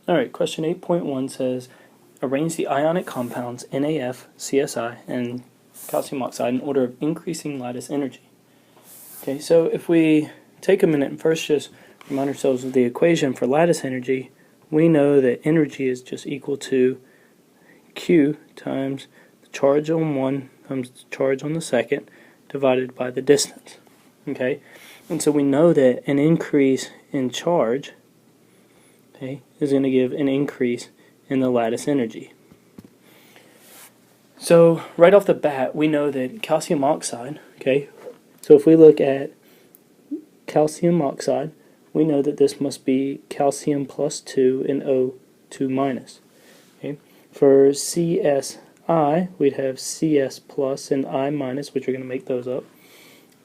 Alright, question 8.1 says, arrange the ionic compounds NaF, CSI, and calcium oxide in order of increasing lattice energy. Okay, so if we take a minute and first just remind ourselves of the equation for lattice energy, we know that energy is just equal to Q times the charge on one times the charge on the second divided by the distance. Okay, and so we know that an increase in charge, okay, is going to give an increase in the lattice energy. So right off the bat, we know that calcium oxide, okay, so if we look at calcium oxide, we know that this must be calcium plus 2 and O2 minus. Okay. For CSI, we'd have CS plus and I minus, which are going to make those up.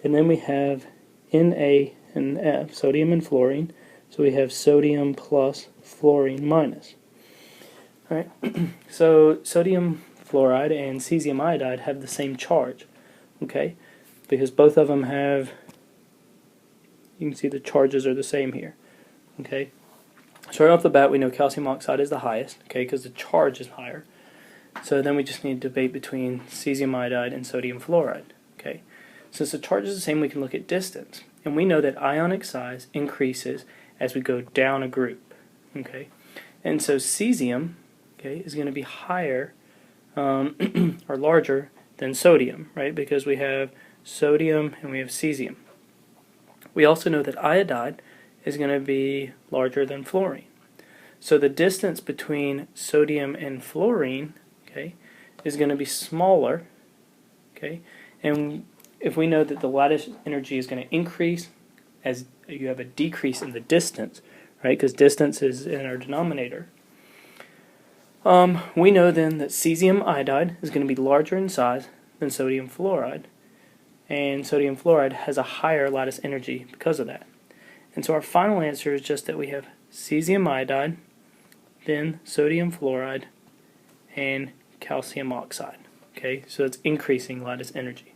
And then we have Na and F, sodium and fluorine. So we have sodium plus fluorine minus. All right. So sodium fluoride and cesium iodide have the same charge, okay? Because both of them have, you can see the charges are the same here, okay? So right off the bat, we know calcium oxide is the highest, okay, because the charge is higher. So then we just need to debate between cesium iodide and sodium fluoride, okay? Since the charge is the same, we can look at distance. And we know that ionic size increases as we go down a group, okay? And so cesium, okay, is going to be higher or larger than sodium, right? Because we have sodium and we have cesium. We also know that iodide is going to be larger than fluorine. So the distance between sodium and fluorine, okay, is going to be smaller, okay? And if we know that the lattice energy is going to increase as you have a decrease in the distance, right? Because distance is in our denominator. We know then that cesium iodide is going to be larger in size than sodium fluoride, and sodium fluoride has a higher lattice energy because of that. And so our final answer is just that we have cesium iodide, then sodium fluoride, and calcium oxide. Okay, so it's increasing lattice energy.